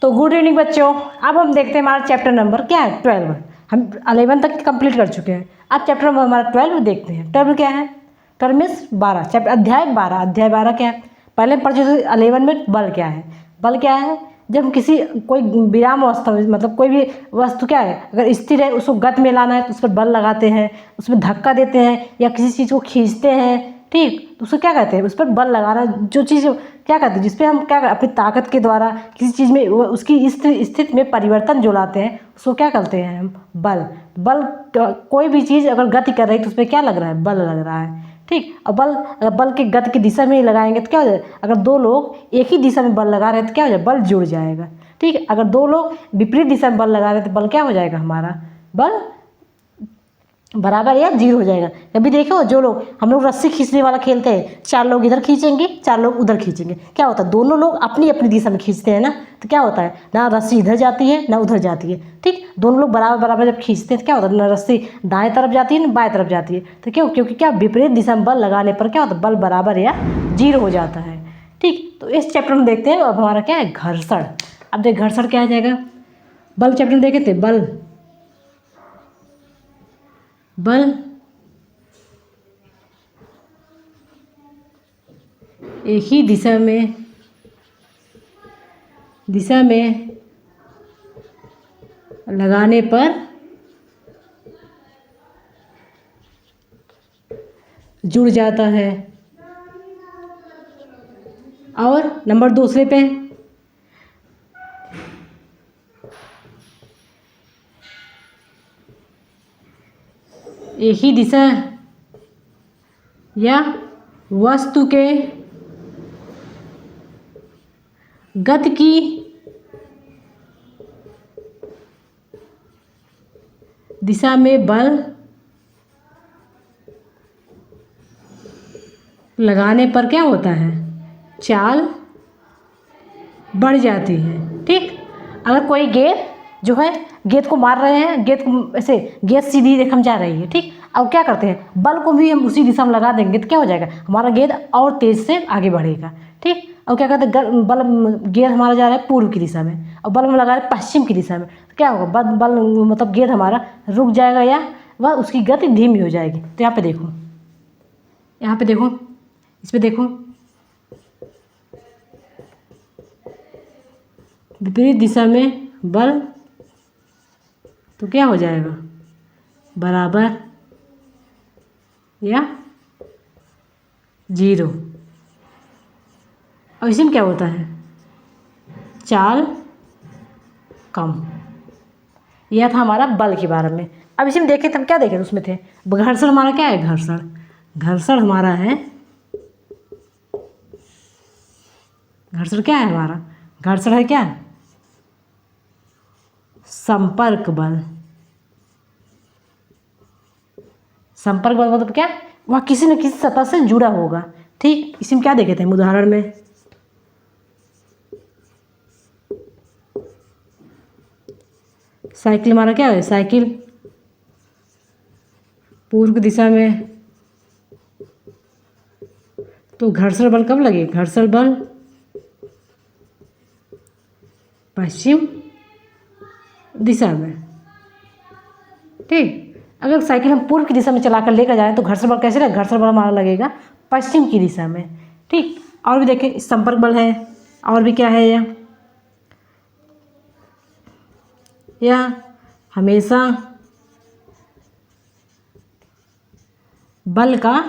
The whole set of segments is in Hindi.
तो गुड इवनिंग बच्चों। अब हम देखते हैं हमारा चैप्टर नंबर क्या है 12। हम 11 तक कंप्लीट कर चुके हैं। अब चैप्टर नंबर हमारा 12 देखते हैं। 12 क्या है? 12 मीन्स 12। चैप्टर अध्याय 12। अध्याय 12 क्या है? पहले हम पढ़ चुके 11 में बल क्या है। बल क्या है? जब हम किसी कोई विराम अवस्था में मतलब कोई भी वस्तु क्या है अगर स्थिर है उसको गति में लाना है तो उस पर बल लगाते हैं, उसमें धक्का देते हैं या किसी चीज़ को खींचते हैं, ठीक, तो उसको क्या कहते हैं? उस पर बल लगाना। जो चीज़ क्या कहते हैं जिसपे हम क्या अपनी ताकत के द्वारा किसी चीज़ में उसकी स्थिति में परिवर्तन जो लाते हैं उसको क्या कहते हैं हम? बल। बल कोई भी चीज़ अगर गति कर रही है तो उस पर क्या लग रहा है? बल लग रहा है, ठीक। और बल के गति की दिशा में ही लगाएंगे तो क्या हो जाएगा? अगर दो लोग एक ही दिशा में बल लगा रहे हैं तो क्या हो जाएगा? बल जुड़ जाएगा, ठीक। अगर दो लोग विपरीत दिशा में बल लगा रहे हैं तो बल क्या हो जाएगा? हमारा बल बराबर या जीरो हो जाएगा। कभी देखो जो लोग हम लोग रस्सी खींचने वाला खेलते हैं, 4 लोग इधर खींचेंगे 4 लोग उधर खींचेंगे, क्या होता है? दोनों लोग अपनी अपनी दिशा में खींचते हैं ना, तो क्या होता है? ना रस्सी इधर जाती है ना उधर जाती है, ठीक। दोनों लोग बराबर बराबर जब खींचते हैं तो क्या होता है? ना रस्सी दाएं तरफ जाती है ना बाएं तरफ जाती है। तो क्यों? क्योंकि क्या विपरीत दिशा में बल लगाने पर क्या होता है? बल बराबर या जीरो हो जाता है, ठीक। तो इस चैप्टर में देखते हैं अब हमारा क्या है? घर्षण। अब देख घर्षण क्या आ जाएगा? बल चैप्टर में देखे थे बल एक ही दिशा में लगाने पर जुड़ जाता है। और नंबर दूसरे पे एक ही दिशा या वस्तु के गति की दिशा में बल लगाने पर क्या होता है? चाल बढ़ जाती है, ठीक। अगर कोई गेंद जो है गेंद को मार रहे हैं, गेंद को ऐसे गेंद सीधी रेखा में जा रही है, ठीक। अब क्या करते हैं? बल को भी हम उसी दिशा में लगा देंगे तो क्या हो जाएगा? हमारा गेंद और तेज से आगे बढ़ेगा, ठीक। और क्या कहते हैं? बल गेंद हमारा जा रहा है पूर्व की दिशा में और बल हम लगा रहे हैं पश्चिम की दिशा में, तो क्या होगा? बल मतलब गेंद हमारा रुक जाएगा या वह उसकी गति धीमी हो जाएगी। तो यहाँ पे देखो, इस पे देखो, विपरीत दिशा में बल तो क्या हो जाएगा? बराबर या जीरो। और इसमें क्या होता है? चाल कम। यह था हमारा बल के बारे में। अब इसमें देखें तो हम क्या देखें? उसमें थे घर्षण। हमारा क्या है? घर्षण हमारा है। घर्षण क्या है हमारा? घर्षण है क्या? संपर्क बल। संपर्क बल मतलब क्या? वह किसी न किसी सतह से जुड़ा होगा, ठीक। इसमें क्या देखे थे हम उदाहरण में? साइकिल हमारा क्या है? साइकिल पूर्व दिशा में, तो घर्षण बल कब लगे? घर्षण बल पश्चिम दिशा में, ठीक। अगर साइकिल हम पूर्व की दिशा में चलाकर लेकर जाएं तो घर्षण बल कैसे लगेगा? घर्षण बल हमारा लगेगा पश्चिम की दिशा में, ठीक। और भी देखें संपर्क बल है। और भी क्या है? यह हमेशा बल का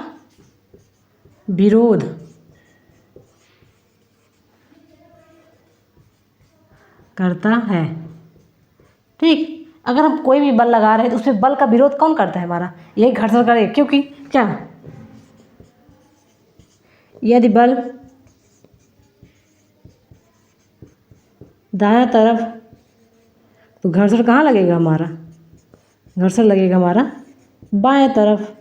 विरोध करता है, ठीक। अगर हम कोई भी बल लगा रहे हैं तो उसमें बल का विरोध कौन करता है? हमारा यही घर्षण करेगा। क्योंकि क्या? यदि बल दायां तरफ तो घर्षण कहाँ लगेगा हमारा? घर्षण लगेगा हमारा बाएं तरफ।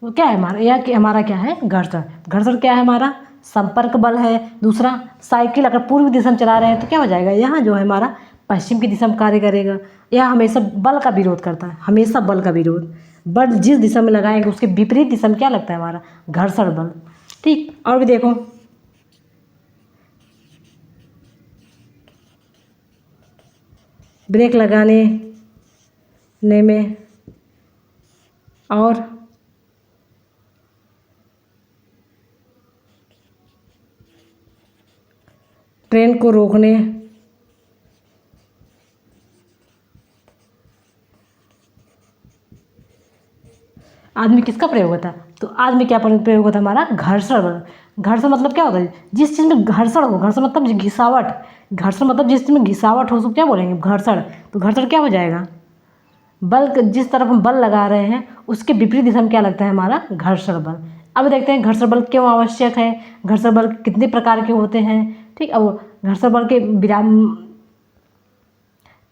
वो क्या है हमारा? यह कि हमारा क्या है? घर्षण। घर्षण क्या है हमारा? संपर्क बल है। दूसरा, साइकिल अगर पूर्व दिशा में चला रहे हैं तो क्या हो जाएगा? यहाँ जो है हमारा पश्चिम की दिशा में कार्य करेगा। यह हमेशा बल का विरोध करता है, हमेशा बल का विरोध। बल जिस दिशा में लगाएंगे उसके विपरीत दिशा में क्या लगता है? हमारा घर्षण बल, ठीक। और भी देखो, ब्रेक लगाने में और ट्रेन को रोकने आदमी किसका प्रयोग होता है? तो आदमी क्या प्रयोग होता है हमारा? घर्षण बल। घर्षण मतलब क्या होता है? जिस चीज़ में घर्षण हो, घर्षण मतलब घिसावट, घर्षण मतलब जिस चीज़ में घिसावट हो उसको क्या बोलेंगे? घर्षण। तो घर्षण क्या हो जाएगा? बल जिस तरफ हम बल लगा रहे हैं उसके विपरीत दिशा में क्या लगता है? हमारा घर्षण बल। अब देखते हैं घर्षण बल क्यों आवश्यक है, घर्षण बल कितने प्रकार के होते हैं। ठीक, अब घर्षण बल के विराम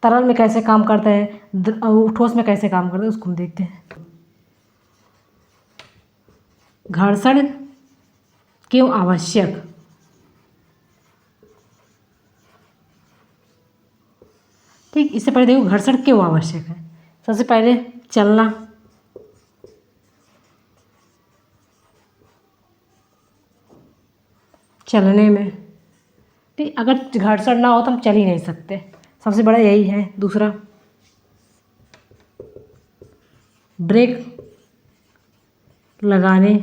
तरल में कैसे काम करते हैं, ठोस में कैसे काम करते हैं उसको हम देखते हैं। घर्षण क्यों आवश्यक? ठीक, इससे पहले देखो घर्षण क्यों आवश्यक है। सबसे पहले चलना, चलने में, ठीक, अगर घर्षण ना हो तो हम चल ही नहीं सकते, सबसे बड़ा यही है। दूसरा ब्रेक लगाने,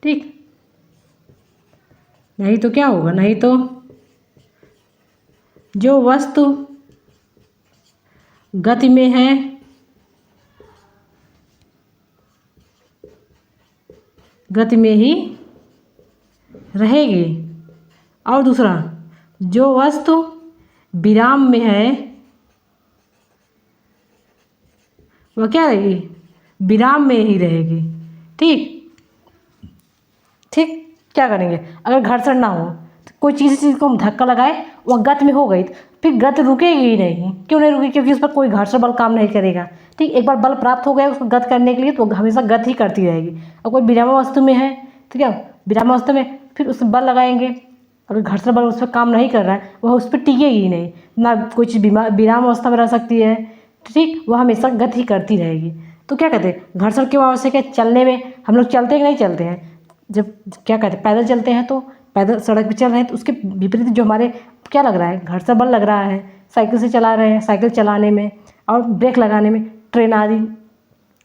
ठीक, नहीं तो क्या होगा? नहीं तो जो वस्तु गति में है गति में ही रहेगी, और दूसरा जो वस्तु विराम में है वह क्या रहेगी? विराम में ही रहेगी। ठीक, ठीक, क्या करेंगे? अगर घर्षण ना हो तो कोई चीज़ को हम धक्का लगाए वह गति में हो गई तो फिर गति रुकेगी ही नहीं। क्यों नहीं रुकेगी? क्योंकि उस पर कोई घर्षण बल काम नहीं करेगा। ठीक, एक बार बल प्राप्त हो गया उसको गति करने के लिए तो हमेशा गति ही करती रहेगी। और कोई विराम वस्तु में है तो क्या विराम वस्तु में फिर उस पर बल लगाएंगे, अगर घर्षण बल उस पर काम नहीं कर रहा है वह उस पर टिकेगी ही नहीं, ना कोई चीज़ विराम अवस्था में रह सकती है। ठीक, वह हमेशा गति ही करती रहेगी। तो क्या कहते हैं घर्षण क्यों आवश्यक है? चलने में हम लोग चलते हैं कि नहीं चलते हैं? जब क्या कहते हैं पैदल चलते हैं तो पैदल सड़क पे चल रहे हैं तो उसके विपरीत जो हमारे क्या लग रहा है? घर्षण बल लग रहा है। साइकिल से चला रहे हैं, साइकिल चलाने में और ब्रेक लगाने में, ट्रेन आदि,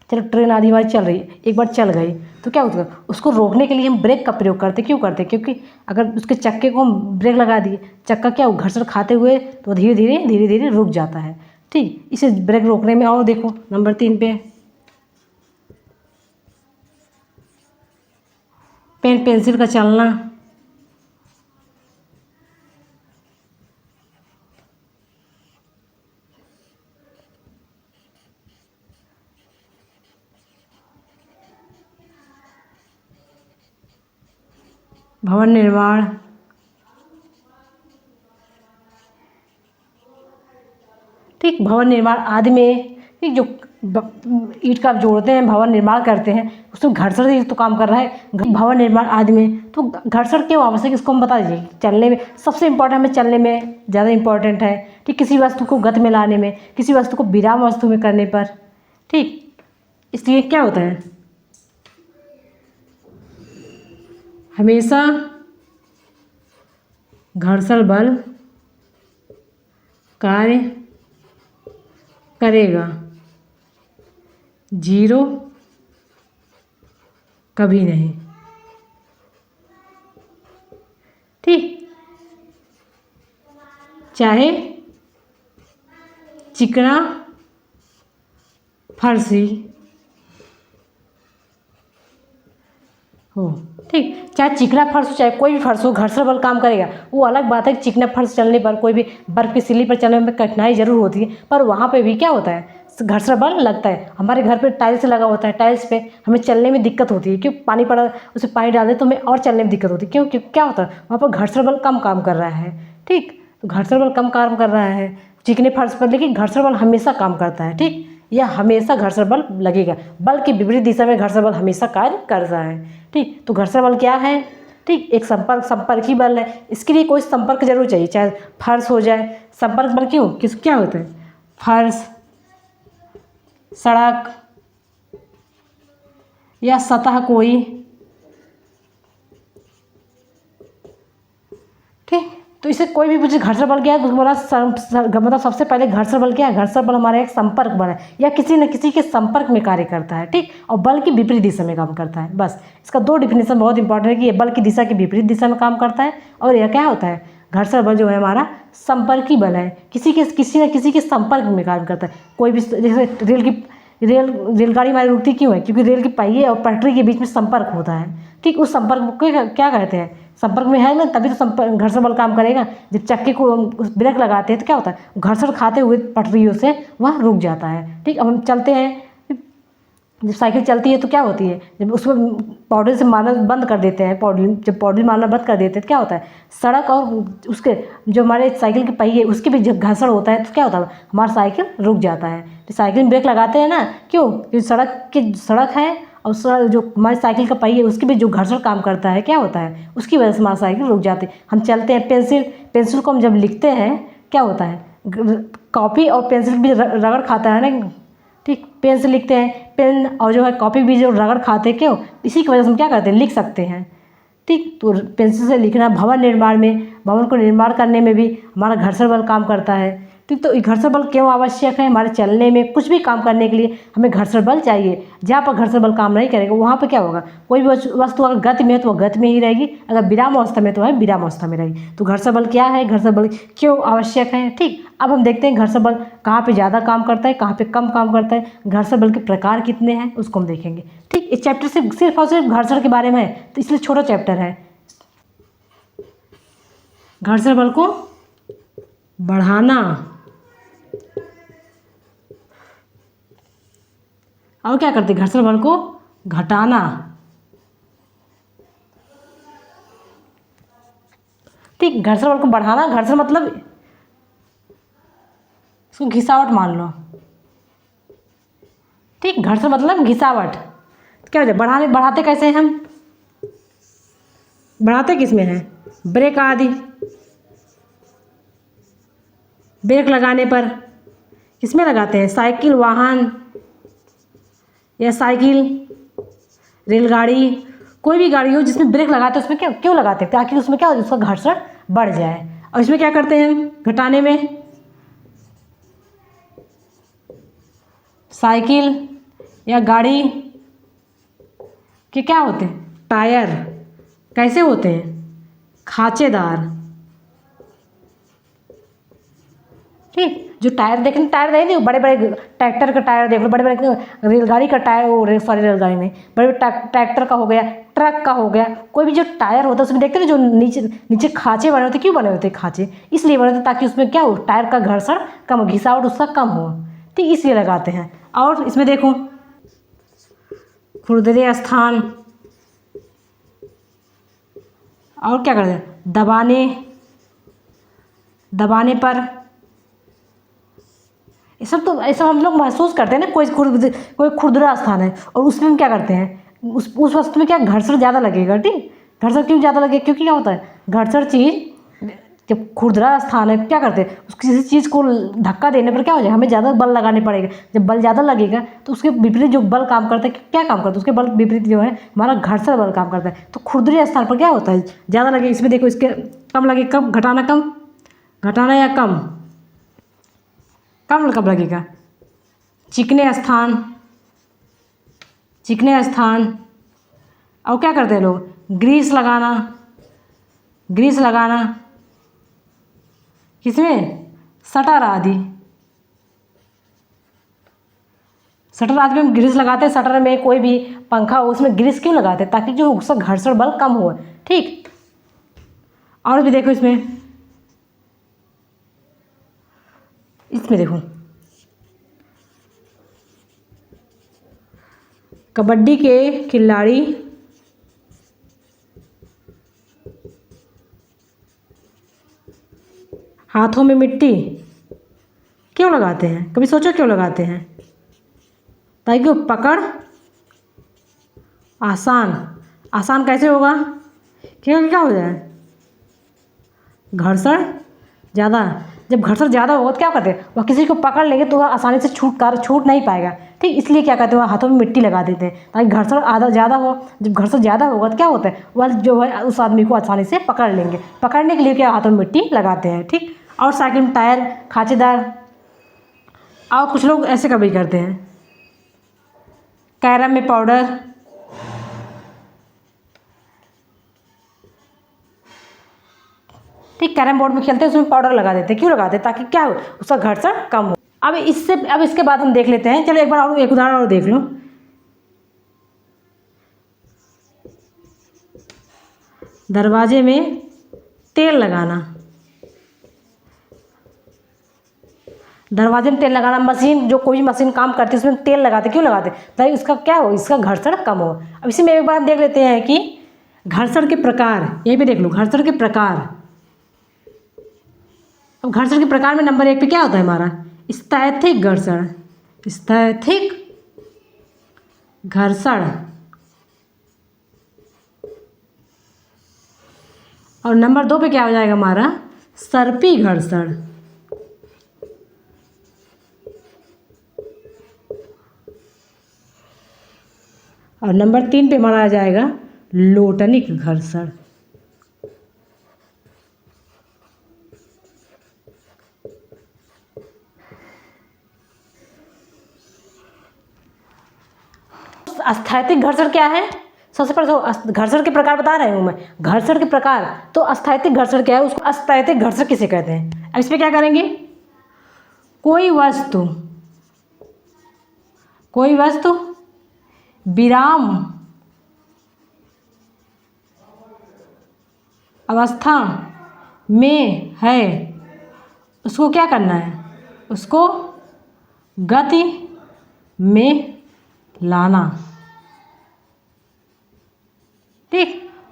चलो ट्रेन आदि हमारी चल रही है, एक बार चल गई तो क्या होता है? उसको रोकने के लिए हम ब्रेक का प्रयोग करते। क्यों करते? क्योंकि अगर उसके चक्के को हम ब्रेक लगा दिए, चक्का क्या हो घर्षण खाते हुए तो धीरे धीरे धीरे धीरे रुक जाता है। ठीक, इसे ब्रेक रोकने में। और देखो नंबर 3 पे पेन पेंसिल का चलना, भवन निर्माण, ठीक, भवन निर्माण आदि में ठीक जो ईंट का जोड़ते हैं भवन निर्माण करते हैं उसमें घर्षण ही तो काम कर रहा है। भवन निर्माण आदि में तो घर्षण क्यों आवश्यक इसको हम बता दीजिए। चलने में सबसे इम्पोर्टेंट हमें चलने में ज़्यादा इम्पोर्टेंट है। ठीक, किसी वस्तु को गति में लाने में, किसी वस्तु को विराम वस्तु में करने पर। ठीक, इसलिए क्या होता है हमेशा घर्षण बल कार्य करेगा, जीरो कभी नहीं। ठीक, चाहे चिकना फर्श ही हो। ठीक, चाहे चिकना फर्श हो चाहे कोई भी फर्श हो घर्षण बल काम करेगा। वो अलग बात है कि चिकना फर्श चलने पर कोई भी बर्फ की सिल्ली पर चलने में कठिनाई जरूर होती है पर वहाँ पे भी क्या होता है घर्षण बल लगता है। हमारे घर पे टाइल्स लगा होता है, टाइल्स पे हमें चलने में दिक्कत होती है। क्यों? पानी पड़ा उसमें पानी डाल दे तो हमें और चलने में दिक्कत होती है। क्यों? क्योंकि क्या होता है वहाँ पर घर्षण बल कम काम कर रहा है। ठीक, तो घर्षण बल कम काम कर रहा है चिकने फर्श पर, लेकिन घर्षण बल हमेशा काम करता है। ठीक, यह हमेशा घर्षण बल लगेगा, बल की विपरीत दिशा में घर्षण बल हमेशा कार्य कर रहा है। ठीक, तो घर्षण बल क्या है? ठीक, एक संपर्क ही बल है। इसके लिए कोई संपर्क जरूर चाहिए, चाहे फर्श हो जाए। संपर्क बल क्यों क्या होता है? फर्श, सड़क या सतह कोई, ठीक, तो इसे कोई भी पूछे घर्षण बल क्या है तो बोला मतलब सबसे पहले घर्षण बल क्या है, घर्षण बल हमारा एक संपर्क बल है या किसी न किसी के संपर्क में कार्य करता है, ठीक, और बल की विपरीत दिशा में काम करता है। बस इसका दो डिफिनेशन बहुत इंपॉर्टेंट है कि ये बल की दिशा की विपरीत दिशा में काम करता है और यह क्या होता है, घर्षण बल जो है हमारा संपर्की बल है, किसी न किसी के संपर्क में काम करता है। कोई भी जैसे रेलगाड़ी हमारी रुकती क्यों है, क्योंकि रेल के पहिए और पटरी के बीच में संपर्क होता है, ठीक, उस संपर्क को क्या कहते हैं, संपर्क में है ना, तभी तो संपर्क घर्षण बल काम करेगा। जब चक्के को ब्रेक लगाते हैं तो क्या होता है, घर्षण खाते हुए पटरियों से वह रुक जाता है, ठीक। अब हम चलते हैं, जब साइकिल चलती है तो क्या होती है, जब उसमें पौडल से मारना बंद कर देते हैं, जब पौडल मारना बंद कर देते हैं तो क्या होता है, सड़क और उसके जो हमारे साइकिल के पहिए उसके भी जब घर्षण होता है तो क्या होता है, हमारा साइकिल रुक जाता है। तो साइकिल में ब्रेक लगाते हैं ना, क्यों, क्योंकि सड़क है और जो हमारी साइकिल का पहिए उसके भी जो घर्षण काम करता है क्या होता है, उसकी वजह से हमारा साइकिल रुक जाती है। हम चलते हैं, पेंसिल को हम जब लिखते हैं क्या होता है, कॉपी और पेंसिल भी रगड़ खाता है ना, ठीक, पेन से लिखते हैं, पेन और जो है कॉपी भी जो रगड़ खाते हैं, क्यों, इसी की वजह से हम क्या करते हैं, लिख सकते हैं, ठीक। तो पेंसिल से लिखना, भवन को निर्माण करने में भी हमारा घर्षण बल काम करता है, ठीक। तो घर्षण बल क्यों आवश्यक है, हमारे चलने में कुछ भी काम करने के लिए हमें घर्षण बल चाहिए। जहाँ पर घर्षण बल काम नहीं करेगा वहाँ पर क्या होगा, कोई भी वस्तु अगर गति में है तो वह गति में ही रहेगी, अगर विराम अवस्था में तो वह विराम अवस्था में रहेगी। तो घर्षण बल क्या है, घर्षण बल क्यों आवश्यक है, ठीक। अब हम देखते हैं घर्षण बल कहाँ पे ज़्यादा काम करता है, कहाँ पे कम काम करता है, घर्षण बल के प्रकार कितने हैं उसको हम देखेंगे, ठीक। इस चैप्टर से सिर्फ और सिर्फ घर्षण के बारे में है तो इसलिए छोटा चैप्टर है। घर्षण बल को बढ़ाना और क्या करते हैं, घर्षण बल को घटाना, ठीक। घर्षण बल को बढ़ाना, घर्षण मतलब इसको घिसावट मान लो, ठीक, घर्षण मतलब घिसावट। क्या हो जाए, बढ़ाते कैसे हैं हम, बढ़ाते किस में हैं, ब्रेक आदि, ब्रेक लगाने पर किसमें लगाते हैं, साइकिल वाहन या साइकिल, रेलगाड़ी, कोई भी गाड़ी हो जिसमें ब्रेक लगाते हैं उसमें क्यों लगाते हैं, ताकि उसमें क्या हो, उसका घर्षण बढ़ जाए। और इसमें क्या करते हैं घटाने में, साइकिल या गाड़ी के क्या होते हैं, टायर कैसे होते हैं, खांचेदार, ठीक। जो टायर देखें, टायर देखें बड़े बड़े ट्रैक्टर का टायर देख लो, बड़े बड़े रेलगाड़ी का टायर, सॉरी रेलगाड़ी में बड़े ट्रैक्टर का हो गया, ट्रक का हो गया, कोई भी जो टायर होता है उसमें देखते हैं जो नीचे खांचे बने होते हैं, क्यों बने होते हैं खांचे, इसलिए बने होते हैं ताकि उसमें क्या हो, टायर का घर्षण कम हो, घिसावट उसका कम हो, ठीक, इसलिए लगाते हैं। और इसमें देखो खुरदरे स्थान, और क्या करते हैं, दबाने पर, ये सब तो ऐसा हम लोग महसूस करते हैं ना, कोई खुरदरा स्थान है और उसमें हम क्या करते हैं, उस वस्तु में क्या घर्षण ज़्यादा लगेगा, ठीक। घर्षण क्यों ज़्यादा लगेगा, क्योंकि क्या होता है, घर्षण चीज़ जब खुरदरा स्थान है क्या करते हैं, उस किसी चीज़ को धक्का देने पर क्या हो जाए, हमें ज़्यादा बल लगाने पड़ेगा, जब बल ज़्यादा लगेगा तो उसके विपरीत जो बल काम करता है क्या काम करता है, उसके बल विपरीत जो है हमारा घर्षण बल काम करता है। तो खुरदरे स्थान पर क्या होता है, ज़्यादा लगे, इसमें देखो इसके कम लगे, कम घटाना या कम कब लगेगा, चिकने स्थान। और क्या करते हैं लोग, ग्रीस लगाना किसमें, शटर आदि में हम ग्रीस लगाते हैं। शटर में कोई भी पंखा हो उसमें ग्रीस क्यों लगाते हैं, ताकि जो उसका घर्षण बल कम हो, ठीक। और भी देखो इसमें देखो कबड्डी के खिलाड़ी हाथों में मिट्टी क्यों लगाते हैं, कभी सोचो क्यों लगाते हैं, ताकि वो पकड़ आसान कैसे होगा, क्योंकि क्या हो जाए, घर्षण ज़्यादा, जब घर्षण ज़्यादा होगा तो क्या करते हैं, वह किसी को पकड़ लेंगे तो वह आसानी से छूट नहीं पाएगा। ठीक, इसलिए क्या करते हैं, वह हाथों में मिट्टी लगा देते हैं ताकि घर्षण आधा ज़्यादा हो। जब घर्षण ज़्यादा होगा तो क्या होता है, वह जो है उस आदमी को आसानी से पकड़ लेंगे। पकड़ने के लिए क्या हाथों में मिट्टी लगाते हैं। ठीक, और साइकिल में टायर खांचेदार, और कुछ लोग ऐसे कभी करते हैं। कैरम में पाउडर, ठीक, कैरम बोर्ड में खेलते हैं उसमें पाउडर लगा देते हैं। क्यों लगाते हैं, ताकि क्या हो, उसका घर्षण कम हो। अब इसके बाद हम देख लेते हैं, चलो एक बार और एक उदाहरण और देख लो। दरवाजे में तेल लगाना, दरवाजे में तेल लगाना, मशीन, जो कोई मशीन काम करती है उसमें तेल लगाते, क्यों लगाते, ताकि उसका क्या हो, इसका घर्षण कम हो। अब इसी में एक बार देख लेते हैं कि घर्षण के प्रकार, यहीं पे देख लो घर्षण के प्रकार। अब घर्षण के प्रकार में नंबर 1 पे क्या होता है हमारा, स्थैतिक घर्षण, स्थैतिक घर्षण। और नंबर 2 पे क्या हो जाएगा हमारा, सर्पी घर्षण। और नंबर 3 पे हमारा आ जाएगा लोटनिक घर्षण। स्थैतिक घर्षण क्या है, सबसे पहले तो घर्षण के प्रकार बता रही हूँ मैं। घर्षण के प्रकार, तो स्थैतिक घर्षण क्या है, उसको स्थैतिक घर्षण किसे कहते हैं। अब इसमें क्या करेंगे, कोई वस्तु विराम अवस्था में है, उसको क्या करना है, उसको गति में लाना। ठीक,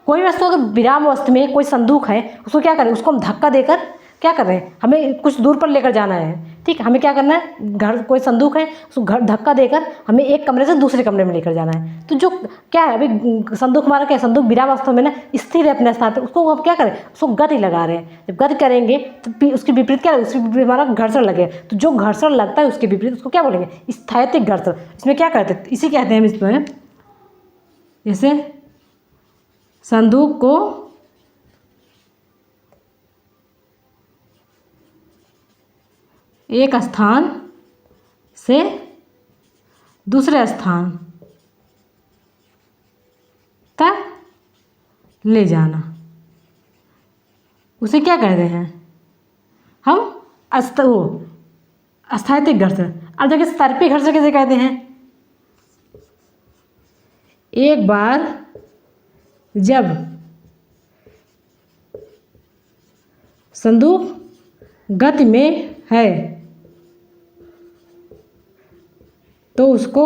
कोई वस्तु अगर विराम अवस्था में, कोई संदूक है, उसको क्या करें, उसको हम धक्का देकर क्या कर रहे हैं, हमें कुछ दूर पर लेकर जाना है। ठीक, हमें क्या करना है, घर कोई संदूक है उसको धक्का देकर हमें एक कमरे से दूसरे कमरे में लेकर जाना है। तो जो क्या है, अभी संदूक हमारा क्या है, संदूक विराम अवस्था में ना स्थिर है अपने स्थान पर, उसको हम क्या करें, उसको गति लगा रहे हैं। जब गति करेंगे तो उसके विपरीत क्या है, उसके विपरीत हमारा घर्षण लगे। तो जो घर्षण लगता है उसके विपरीत उसको क्या बोलेंगे, स्थैतिक घर्षण। इसमें क्या करते हैं, इसी कहते हैं हम इसमें, जैसे संदूक को एक स्थान से दूसरे स्थान तक ले जाना, उसे क्या कहते हैं हम, स्थैतिक घर्षण। अब देखिए सर्पी घर्षण किसे कहते हैं, एक बार जब संदूक गति में है तो उसको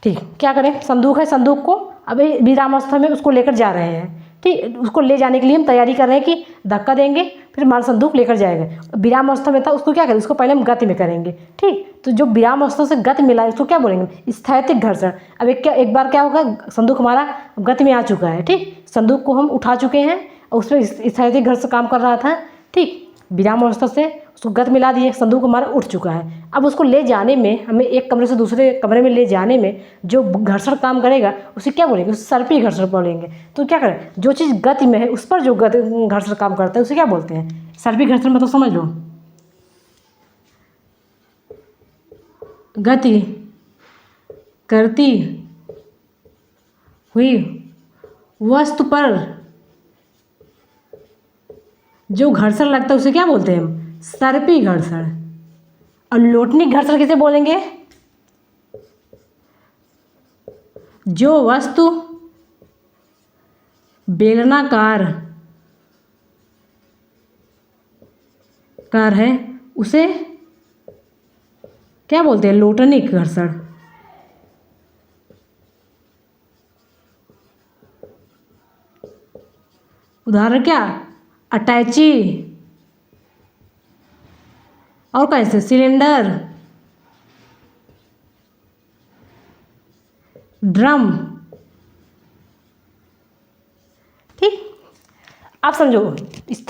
ठीक, क्या करें, संदूक है, संदूक को अभी विरामावस्था में उसको लेकर जा रहे हैं। ठीक, उसको ले जाने के लिए हम तैयारी कर रहे हैं कि धक्का देंगे फिर हमारा संदूक लेकर जाएगा। विराम अवस्था में था, उसको क्या करें, उसको पहले हम गति में करेंगे। ठीक, तो जो विराम अवस्था से गति मिला है उसको क्या बोलेंगे, स्थैतिक घर्षण। अब एक बार क्या होगा, संदूक हमारा गति में आ चुका है। ठीक, संदूक को हम उठा चुके हैं और उसमें स्थैतिक घर्षण काम कर रहा था। ठीक, विराम अवस्था से उसको गति मिला दिए, संदूक हमारा उठ चुका है। अब उसको ले जाने में, हमें एक कमरे से दूसरे कमरे में ले जाने में जो घर्षण काम करेगा उसे क्या बोलेंगे, उसे सर्पी घर्षण बोलेंगे। तो क्या करें, जो चीज़ गति में है उस पर जो घर्षण काम करता है उसे क्या बोलते हैं, सर्पी घर्षण। मतलब समझ लो, गति करती हुई वस्तु पर जो घर्षण लगता है उसे क्या बोलते हैं हम, सर्पी घर्षण। और लोटनिक घर्षण किसे बोलेंगे, जो वस्तु बेलनाकार है उसे क्या बोलते हैं, लोटनिक घर्षण। उदाहरण क्या, अटैची, और कैसे, सिलेंडर, ड्रम। ठीक, आप समझो।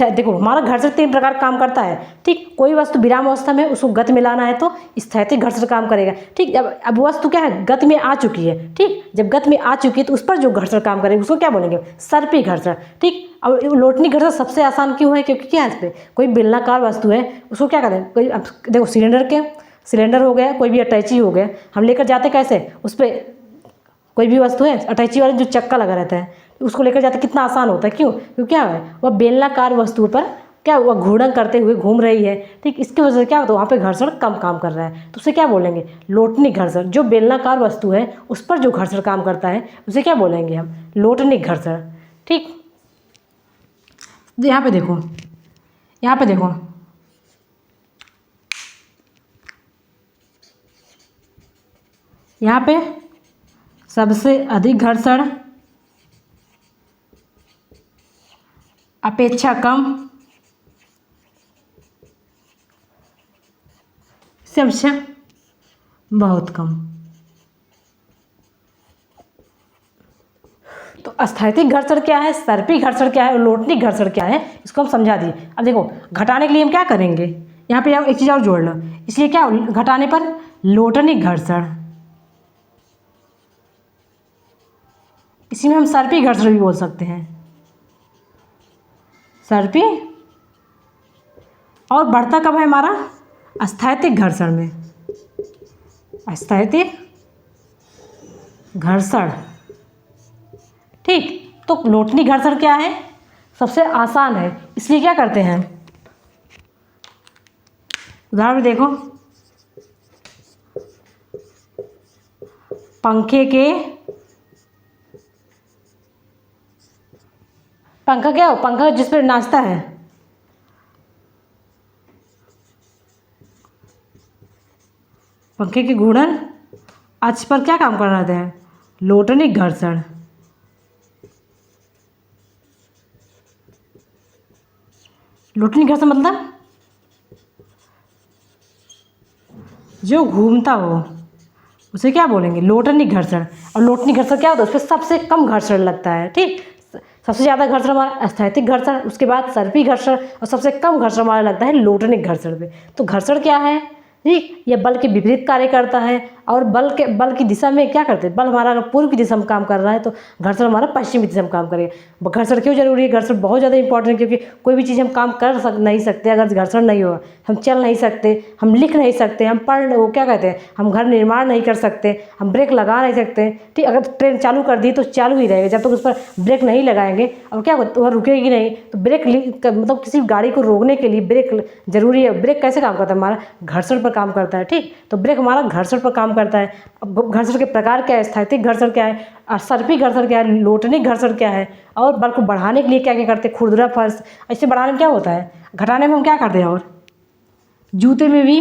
देखो हमारा घर्षण 3 प्रकार काम करता है। ठीक, कोई वस्तु विराम अवस्था में उसको गति में लाना है तो स्थैतिक घर्षण काम करेगा। ठीक, अब वस्तु क्या है, गति में आ चुकी है। ठीक, जब गति में आ चुकी है तो उस पर जो घर्षण काम करेगा उसको क्या बोलेंगे, सर्पी घर्षण। ठीक, अब लोटनी घर्षण सबसे आसान क्यों है, क्योंकि क्या है, इस पर कोई बेलनाकार वस्तु है उसको क्या कहते हैं, कोई अब देखो सिलेंडर हो गया, कोई भी अटैची हो गया, हम लेकर जाते कैसे, उस पर कोई भी वस्तु है, अटैची वाले जो चक्का लगा रहता है उसको लेकर जाते कितना आसान होता है। क्यों, क्योंकि क्या है, वह बेलनाकार वस्तु पर क्या वह घूर्णन करते हुए घूम रही है। ठीक, इसकी वजह से क्या होता है, वहाँ पे घर्षण कम काम कर रहा है, तो उसे क्या बोलेंगे, लोटनी घर्षण। जो बेलनाकार वस्तु है उस पर जो घर्षण काम करता है उसे क्या बोलेंगे हम, लोटनी घर्षण। ठीक, यहाँ पे देखो, यहाँ पे देखो, यहाँ पे सबसे अधिक घर्षण, अपेक्षा कम, सबसे बहुत कम। तो स्थैतिक घर्षण क्या है, सर्पी घर्षण क्या है और लोटनी घर्षण क्या है, इसको हम समझा दिए। अब देखो घटाने के लिए हम क्या करेंगे, यहाँ पे एक चीज़ और जोड़ लो, इसलिए क्या घटाने पर लोटनी घर्षण, इसी में हम सर्पी घर्षण भी बोल सकते हैं, सर्पी। और बढ़ता कब है हमारा, स्थैतिक घर्षण में, स्थैतिक घर्षण। ठीक, तो लोटनी घर्षण क्या है, सबसे आसान है, इसलिए क्या करते हैं, उदाहरण देखो, पंखा क्या हो, पंखा जिस पर नाचता है, पंखे के घूर्णन अक्ष पर क्या काम कर रहे हैं, लोटनी घर्षण। लोटनी घर्षण मतलब जो घूमता हो उसे क्या बोलेंगे, लोटनी घर्षण। और लोटनी घर्षण क्या होता है, उस पर सबसे कम घर्षण लगता है। ठीक, सबसे ज़्यादा घर्षण हमारा स्थैतिक घर्षण, उसके बाद सर्पी घर्षण, और सबसे कम घर्षण हमारा लगता है लोटनी घर्षण पे। तो घर्षण क्या है, ठीक, यह बल के विपरीत कार्य करता है। और बल की दिशा में क्या करते हैं, बल हमारा अगर पूर्व की दिशा में काम कर रहा है तो घर्षण हमारा पश्चिमी दिशा में काम करेगा। घर्षण क्यों जरूरी है, घर्षण बहुत ज़्यादा इंपॉर्टेंट है, क्योंकि कोई भी चीज़ हम काम नहीं सकते अगर घर्षण नहीं होगा। हम चल नहीं सकते, हम लिख नहीं सकते, हम वो क्या कहते हैं, हम घर निर्माण नहीं कर सकते, हम ब्रेक लगा नहीं सकते। ठीक, अगर ट्रेन चालू कर दी तो चालू ही रहेगा, जब तक उस पर ब्रेक नहीं लगाएंगे और क्या वह रुकेगी नहीं। तो ब्रेक मतलब किसी गाड़ी को रोकने के लिए ब्रेक जरूरी है। ब्रेक कैसे काम करता है, हमारा घर्षण पर काम करता है। ठीक, तो ब्रेक हमारा घर्षण पर काम करता है। अब घर्षण के प्रकार क्या है, स्थैतिक घर्षण क्या है, और सर्पी घर्षण क्या है, लोटनी घर्षण क्या है, और बल को बढ़ाने के लिए क्या क्या करते हैं, खुरदुरा फर्श, ऐसे बढ़ाने में क्या होता है, घटाने में हम क्या करते हैं, और जूते में भी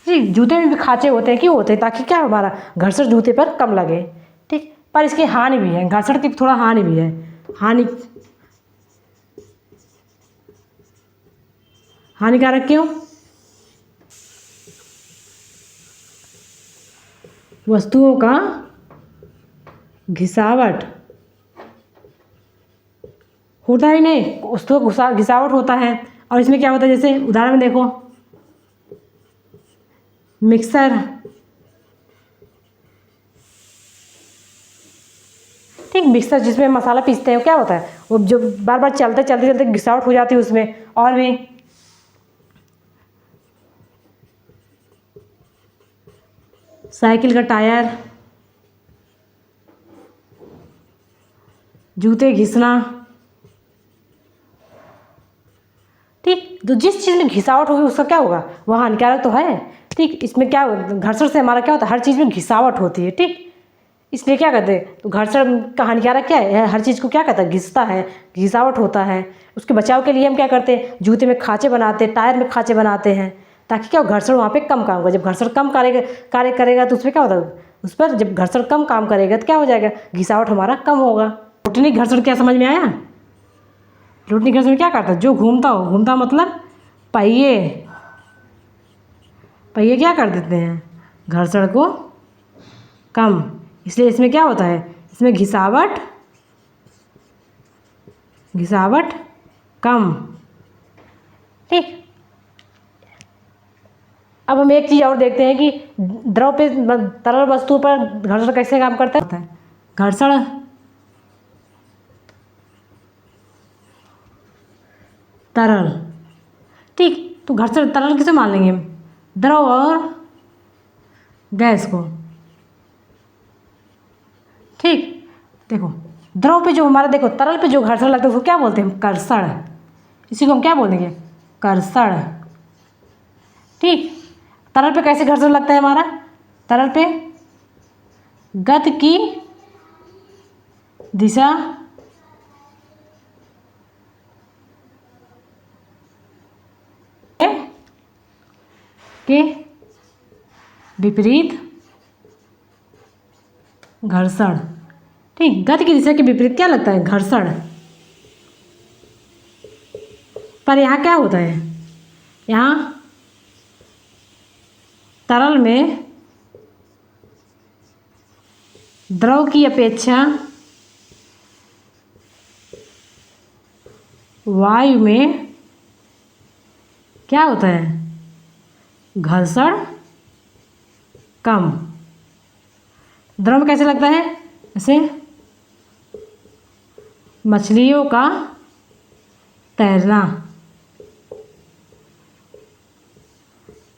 जी, जूते में भी खांचे होते हैं, क्यों होते हैं, ताकि क्या हमारा घर्षण जूते पर कम लगे। ठीक, पर इसकी हानि भी है, घर्षण की थोड़ा हानि भी है। हानिकारक क्यों, वस्तुओं का घिसावट होता ही नहीं, वस्तुओं का घिसावट होता है। और इसमें क्या होता है, जैसे उदाहरण में देखो, मिक्सर। ठीक, मिक्सर जिसमें मसाला पीसते हैं, क्या होता है, वो जो बार बार चलते चलते चलते घिसावट हो जाती है उसमें। और भी साइकिल का टायर, जूते घिसना। ठीक, तो जिस चीज़ में घिसावट होगी उसका क्या होगा, वह हानिकारक तो है। ठीक, इसमें क्या घर्षण से हमारा क्या होता है, हर चीज़ में घिसावट होती है। ठीक, इसलिए क्या कहते हैं, तो घर्षण का हानिकारक क्या है, हर चीज़ को क्या कहता है, घिसता है, घिसावट होता है। उसके बचाव के लिए हम क्या करते हैं, जूते में खाँचे बनाते हैं, टायर में खाँचे बनाते हैं, ताकि क्या घर्षण वहाँ पे कम काम होगा। जब घर्षण कम कार्य करेगा तो उसमें क्या होता है, उस पर जब घर्षण कम काम करेगा तो क्या हो जाएगा, घिसावट हमारा कम होगा। प्लूटनिक घर्षण क्या समझ में आया? प्लूटनिक घर्षण क्या करता है, जो घूमता हो, घूमता मतलब पहिए, पहिए क्या कर देते हैं, घर्षण को कम, इसलिए इसमें क्या होता है, इसमें घिसावट कम। ठीक, अब हम एक चीज़ और देखते हैं कि द्रव पे तरल वस्तु पर घर्षण कैसे काम करता है। घर्षण तरल, ठीक, तो घर्षण तरल किसे मान लेंगे हम, द्रव और गैस को। ठीक, देखो द्रव पे जो हमारा, देखो तरल पे जो घर्षण लगता है उसको क्या बोलते हैं हम, कर्षण। इसी को हम क्या बोलेंगे, कर्षण। ठीक, तरल पे कैसे घर्षण लगता है हमारा, तरल पे गति की दिशा के विपरीत घर्षण। ठीक, गति की दिशा के विपरीत क्या लगता है, घर्षण। पर यहाँ क्या होता है, यहाँ तरल में द्रव की अपेक्षा वायु में क्या होता है, घर्षण कम। द्रव में कैसे लगता है, जैसे मछलियों का तैरना।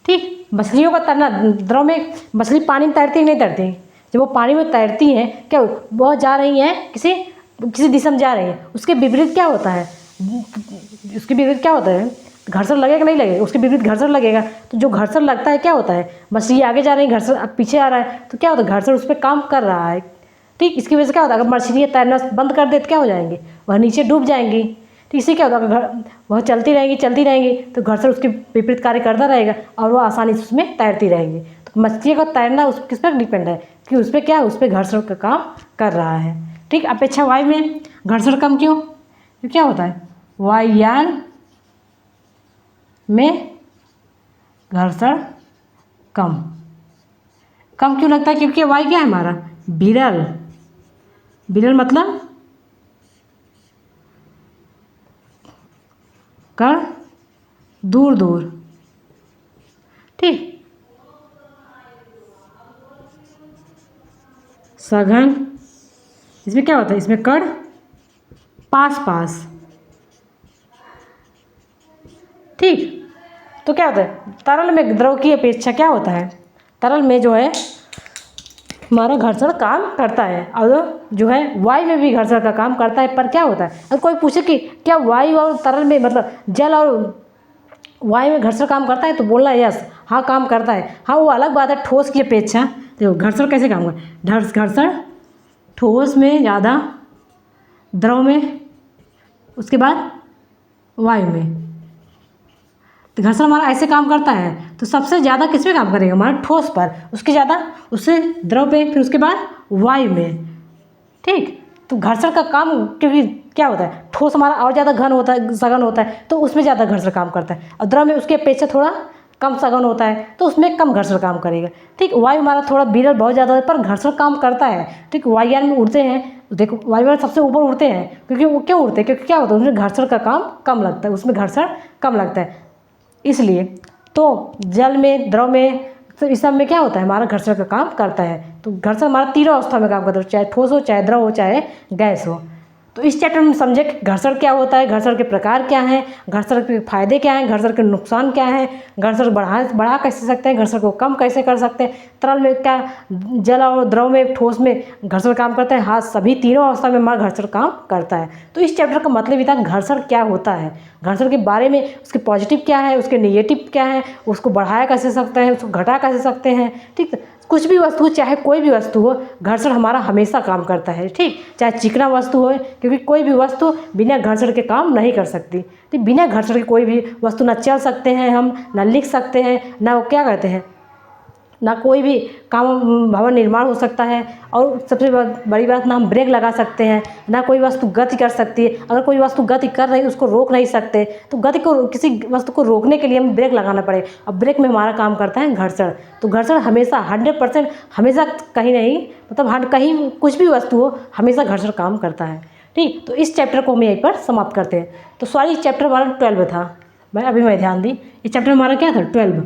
ठीक, मछलियों का तैरना, द्रव में मछली पानी में तैरती है नहीं तैरती, जब वो पानी में तैरती हैं क्या वो जा रही हैं किसी दिशा में जा रही हैं, उसके विपरीत क्या होता है, उसके विपरीत क्या होता है, घर्षण लगेगा नहीं लगेगा, उसके विपरीत घर्षण लगेगा। तो जो घर्षण लगता है क्या होता है, मछली आगे जा रही है, घर्षण अब पीछे आ रहा है, तो क्या होता है, घर्षण उस पर काम कर रहा है। ठीक, इसकी वजह से क्या होता है, अगर मछली तैरना बंद कर दे तो क्या हो जाएंगी, वह नीचे डूब जाएंगी। तो इससे क्या होता है, वह चलती रहेंगी तो घर्षण उसके विपरीत कार्य करता रहेगा और वह आसानी से उसमें तैरती रहेंगी। तो मछली का तैरना उस किस पर डिपेंड है कि उस पर क्या है, उस पर घर्षण का काम कर रहा है। ठीक, अपेक्षा वायु में घर्षण कम क्यों, तो क्या होता है, वायुयान में घर्षण कम क्यों लगता है, क्योंकि वायु क्या है हमारा, विरल मतलब कण दूर। ठीक, सघन, इसमें क्या होता है, इसमें कण पास। ठीक, तो क्या होता है, तरल में द्रव की अपेक्षा क्या होता है, तरल में जो है हमारा घर्षण काम करता है और जो है वायु में भी घर्षण का काम करता है। पर क्या होता है, अगर कोई पूछे कि क्या वायु और तरल में मतलब जल और वायु में घर्षण काम करता है, तो बोलना यस, हाँ काम करता है। हाँ वो अलग बात है, ठोस की अपेक्षा। देखो घर्षण कैसे काम करता है, घर्षण ठोस में ज़्यादा, द्रव में, उसके बाद वायु में। तो घर्षण हमारा ऐसे काम करता है, तो सबसे ज़्यादा किस पे काम करेगा, हमारा ठोस पर, उसके ज़्यादा उससे द्रव पे, फिर उसके बाद वायु में। ठीक, तो घर्षण का काम, क्योंकि क्या होता है, ठोस हमारा और ज़्यादा घन होता है, सघन होता है, तो उसमें ज़्यादा घर्षण काम करता है, और द्रव में उसकी अपेक्षा थोड़ा कम सघन होता है, तो उसमें कम घर्षण काम करेगा। ठीक, वायु हमारा थोड़ा विरल बहुत ज़्यादा है पर घर्षण काम करता है। ठीक, वायुयान में उड़ते हैं, देखो वायुयान सबसे ऊपर उड़ते हैं, क्योंकि वो क्यों उड़ते हैं, क्योंकि क्या होता है उसमें घर्षण का काम कम लगता है, उसमें घर्षण कम लगता है इसलिए। तो जल में, द्रव में, तो इस सब में क्या होता है, हमारा घर्षण का काम करता है। तो घर्षण हमारा तीनों अवस्था में काम करता है, चाहे ठोस हो, चाहे द्रव हो, चाहे गैस हो। तो इस चैप्टर में समझे कि घर्षण क्या होता है, घर्षण के प्रकार क्या हैं, घर्षण के फायदे क्या हैं, घर्षण के नुकसान क्या हैं, घर्षण बढ़ा कैसे सकते हैं, घर्षण को कम कैसे कर सकते हैं, तरल में क्या, जल और द्रव में, ठोस में घर्षण काम करता है। हाँ, सभी तीनों अवस्था में हमारा घर्षण काम करता है। तो इस चैप्टर का मतलब ये था घर्षण क्या होता है, घर्षण के बारे में, उसके पॉजिटिव क्या है, उसके नेगेटिव क्या है, उसको बढ़ाया कैसे सकते हैं, उसको घटा कैसे सकते हैं। ठीक, कुछ भी वस्तु हो, चाहे कोई भी वस्तु हो, घर्षण हमारा हमेशा काम करता है। ठीक, चाहे चिकना वस्तु हो, क्योंकि कोई भी वस्तु बिना घर्षण के काम नहीं कर सकती। तो बिना घर्षण के कोई भी वस्तु ना चल सकते हैं हम, ना लिख सकते हैं, ना वो क्या कहते हैं, ना कोई भी काम भवन निर्माण हो सकता है, और सबसे बड़ी बात, ना हम ब्रेक लगा सकते हैं, ना कोई वस्तु गति कर सकती है। अगर कोई वस्तु गति कर रही है उसको रोक नहीं सकते, तो गति को, किसी वस्तु को रोकने के लिए हमें ब्रेक लगाना पड़ेगा। अब ब्रेक में हमारा काम करता है घर्षण। तो घर्षण हमेशा 100%, हमेशा कहीं नहीं, मतलब कहीं कुछ भी वस्तु हो, हमेशा घर्षण काम करता है। ठीक, तो इस चैप्टर को हम यहीं पर समाप्त करते हैं। तो सॉरी, चैप्टर हमारा 12 था। मैं ध्यान दी, ये चैप्टर हमारा क्या था? 12।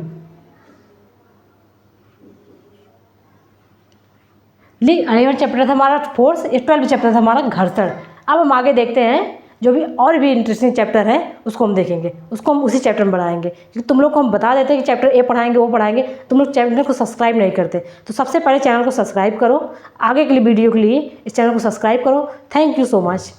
ली 11 चैप्टर था हमारा फोर्स, 12 चैप्टर था हमारा घर्षण। अब हम आगे देखते हैं, जो भी और भी इंटरेस्टिंग चैप्टर है उसको हम देखेंगे, उसको हम उसी चैप्टर में बढ़ाएंगे। क्योंकि तुम लोग को हम बता देते हैं कि चैप्टर ए पढ़ाएंगे, वो पढ़ाएंगे, तुम लोग चैनल को सब्सक्राइब नहीं करते। तो सबसे पहले चैनल को सब्सक्राइब करो, आगे के लिए वीडियो के लिए इस चैनल को सब्सक्राइब करो। Thank you so much.